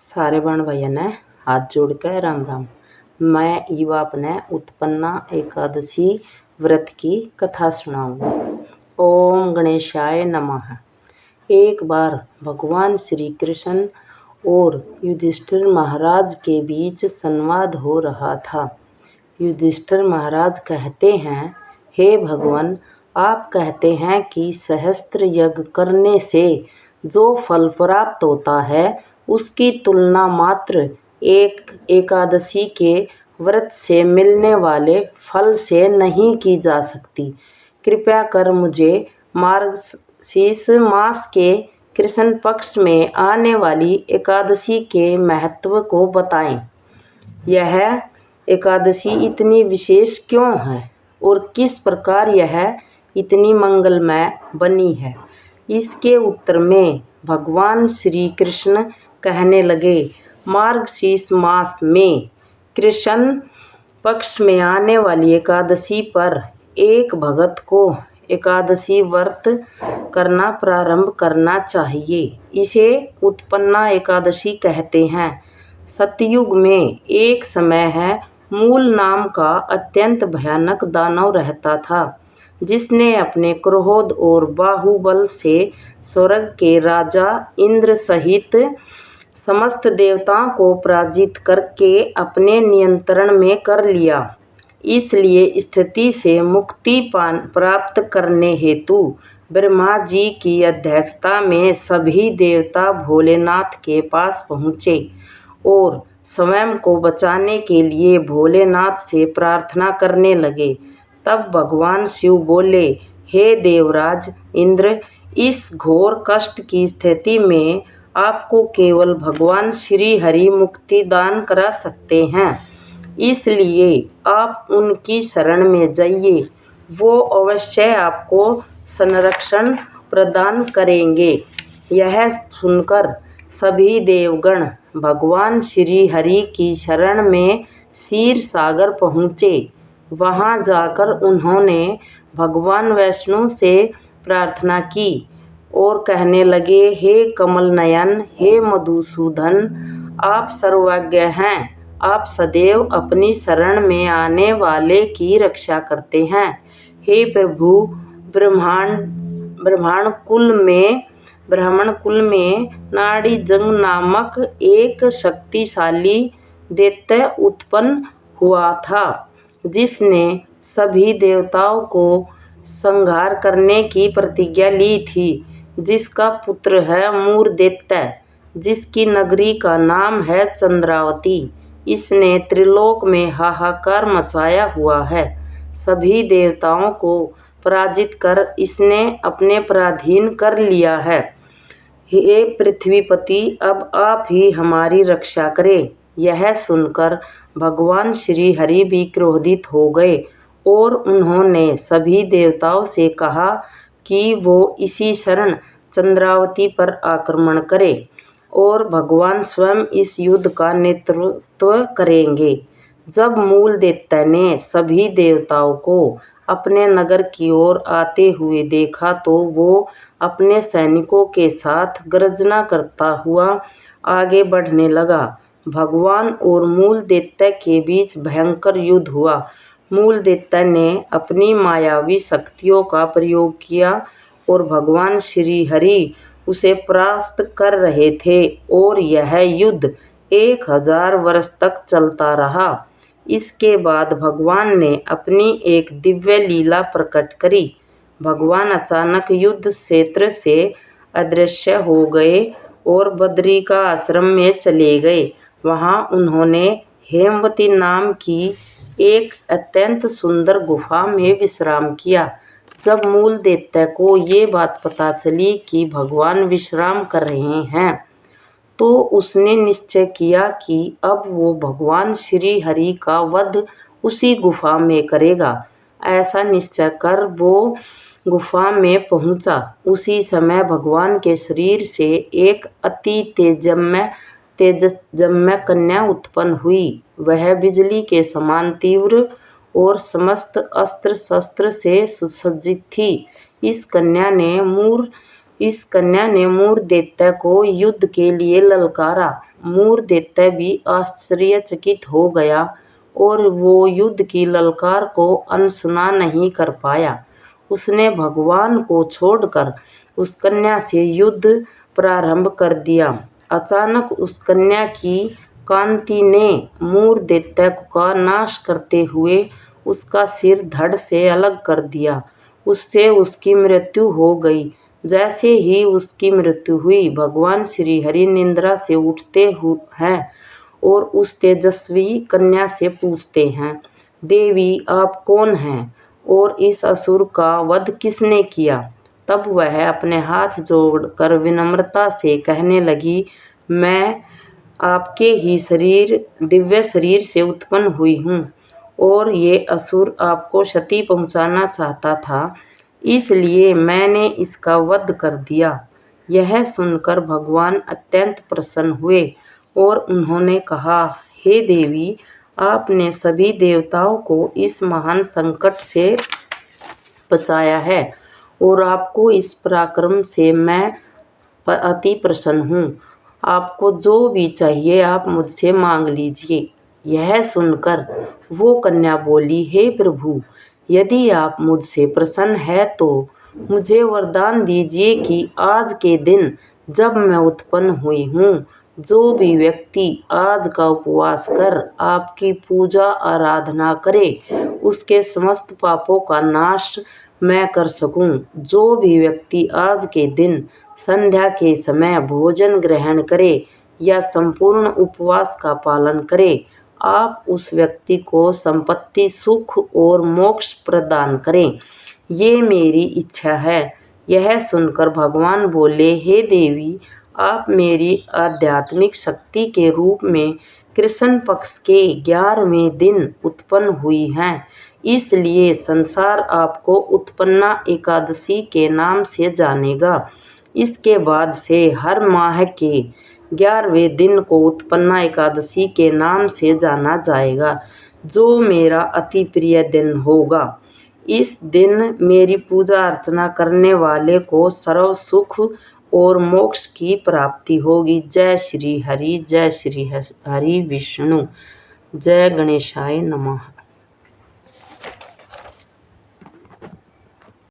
सारे बहन भैया ने हाथ जोड़ कर राम राम। मैं युवा अपने उत्पन्ना एकादशी व्रत की कथा सुनाऊंगा। ओम गणेशाय नमः। एक बार भगवान श्री कृष्ण और युधिष्ठिर महाराज के बीच संवाद हो रहा था। युधिष्ठिर महाराज कहते हैं, हे भगवान, आप कहते हैं कि सहस्त्र यज्ञ करने से जो फल प्राप्त होता है उसकी तुलना मात्र एक एकादशी के व्रत से मिलने वाले फल से नहीं की जा सकती। कृपया कर मुझे मार्गशीर्ष मास के कृष्ण पक्ष में आने वाली एकादशी के महत्व को बताएं। यह एकादशी इतनी विशेष क्यों है और किस प्रकार यह इतनी मंगलमय बनी है? इसके उत्तर में भगवान श्री कृष्ण कहने लगे, मार्गशीर्ष मास में कृष्ण पक्ष में आने वाली एकादशी पर एक भगत को एकादशी व्रत करना प्रारंभ करना चाहिए। इसे उत्पन्ना एकादशी कहते हैं। सतयुग में एक समय है, मूल नाम का अत्यंत भयानक दानव रहता था, जिसने अपने क्रोध और बाहुबल से स्वर्ग के राजा इंद्र सहित समस्त देवताओं को पराजित करके अपने नियंत्रण में कर लिया। इसलिए स्थिति से मुक्ति प्राप्त करने हेतु ब्रह्मा जी की अध्यक्षता में सभी देवता भोलेनाथ के पास पहुँचे और स्वयं को बचाने के लिए भोलेनाथ से प्रार्थना करने लगे। तब भगवान शिव बोले, हे देवराज इंद्र, इस घोर कष्ट की स्थिति में आपको केवल भगवान श्री हरि मुक्ति दान करा सकते हैं। इसलिए आप उनकी शरण में जाइए, वो अवश्य आपको संरक्षण प्रदान करेंगे। यह सुनकर सभी देवगण भगवान श्री हरि की शरण में क्षीर सागर पहुँचे। वहाँ जाकर उन्होंने भगवान विष्णु से प्रार्थना की और कहने लगे, हे कमल नयन, हे मधुसूदन, आप सर्वज्ञ हैं। आप सदैव अपनी शरण में आने वाले की रक्षा करते हैं। हे प्रभु, ब्राह्मण कुल में नाड़ी जंग नामक एक शक्तिशाली दैत्य उत्पन्न हुआ था, जिसने सभी देवताओं को संहार करने की प्रतिज्ञा ली थी, जिसका पुत्र है मूर दैत्य, जिसकी नगरी का नाम है चंद्रावती। इसने त्रिलोक में हाहाकार मचाया हुआ है। सभी देवताओं को पराजित कर इसने अपने पराधीन कर लिया है। हे पृथ्वीपति, अब आप ही हमारी रक्षा करें। यह सुनकर भगवान श्री हरि भी क्रोधित हो गए और उन्होंने सभी देवताओं से कहा कि वो इसी क्षण चंद्रावती पर आक्रमण करें और भगवान स्वयं इस युद्ध का नेतृत्व करेंगे। जब मूल दैत्य ने सभी देवताओं को अपने नगर की ओर आते हुए देखा तो वो अपने सैनिकों के साथ गर्जना करता हुआ आगे बढ़ने लगा। भगवान और मूल दैत्य के बीच भयंकर युद्ध हुआ। मूल दैत्य ने अपनी मायावी शक्तियों का प्रयोग किया और भगवान श्री हरि उसे परास्त कर रहे थे और यह युद्ध 1000 वर्ष तक चलता रहा। इसके बाद भगवान ने अपनी एक दिव्य लीला प्रकट करी। भगवान अचानक युद्ध क्षेत्र से अदृश्य हो गए और बद्री का आश्रम में चले गए। वहाँ उन्होंने हेमवती नाम की एक अत्यंत सुंदर गुफा में विश्राम किया। जब मूल दैत्य को ये बात पता चली कि भगवान विश्राम कर रहे हैं, तो उसने निश्चय किया कि अब वो भगवान श्री हरि का वध उसी गुफा में करेगा। ऐसा निश्चय कर वो गुफा में पहुंचा। उसी समय भगवान के शरीर से एक अति तेजस्वी कन्या उत्पन्न हुई। वह बिजली के समान तीव्र और समस्त अस्त्र शस्त्र से सुसज्जित थी। इस कन्या ने मूर दैत्य को युद्ध के लिए ललकारा। मूर दैत्य भी आश्चर्यचकित हो गया और वो युद्ध की ललकार को अनसुना नहीं कर पाया। उसने भगवान को छोड़कर उस कन्या से युद्ध प्रारंभ कर दिया। अचानक उस कन्या की कांति ने मूर दैत्य का नाश करते हुए उसका सिर धड़ से अलग कर दिया। उससे उसकी मृत्यु हो गई। जैसे ही उसकी मृत्यु हुई, भगवान श्री हरि निद्रा से उठते हैं और उस तेजस्वी कन्या से पूछते हैं, देवी आप कौन हैं और इस असुर का वध किसने किया? तब वह अपने हाथ जोड़कर विनम्रता से कहने लगी, मैं आपके ही दिव्य शरीर से उत्पन्न हुई हूँ और ये असुर आपको क्षति पहुँचाना चाहता था, इसलिए मैंने इसका वध कर दिया। यह सुनकर भगवान अत्यंत प्रसन्न हुए और उन्होंने कहा, हे देवी, आपने सभी देवताओं को इस महान संकट से बचाया है और आपको इस पराक्रम से मैं अति प्रसन्न हूँ। आपको जो भी चाहिए आप मुझसे मांग लीजिए। यह सुनकर वो कन्या बोली, हे प्रभु, यदि आप मुझसे प्रसन्न है तो मुझे वरदान दीजिए कि आज के दिन जब मैं उत्पन्न हुई हूँ, जो भी व्यक्ति आज का उपवास कर आपकी पूजा आराधना करे, उसके समस्त पापों का नाश मैं कर सकूं। जो भी व्यक्ति आज के दिन संध्या के समय भोजन ग्रहण करे या संपूर्ण उपवास का पालन करे, आप उस व्यक्ति को संपत्ति, सुख और मोक्ष प्रदान करें। ये मेरी इच्छा है। यह सुनकर भगवान बोले, हे देवी, आप मेरी आध्यात्मिक शक्ति के रूप में कृष्ण पक्ष के 11वें दिन उत्पन्न हुई हैं, इसलिए संसार आपको उत्पन्ना एकादशी के नाम से जानेगा। इसके बाद से हर माह के 11वें दिन को उत्पन्ना एकादशी के नाम से जाना जाएगा, जो मेरा अति प्रिय दिन होगा। इस दिन मेरी पूजा अर्चना करने वाले को सर्व सुख और मोक्ष की प्राप्ति होगी। जय श्री हरि, जय श्री हरि विष्णु, जय गणेशाय नमः।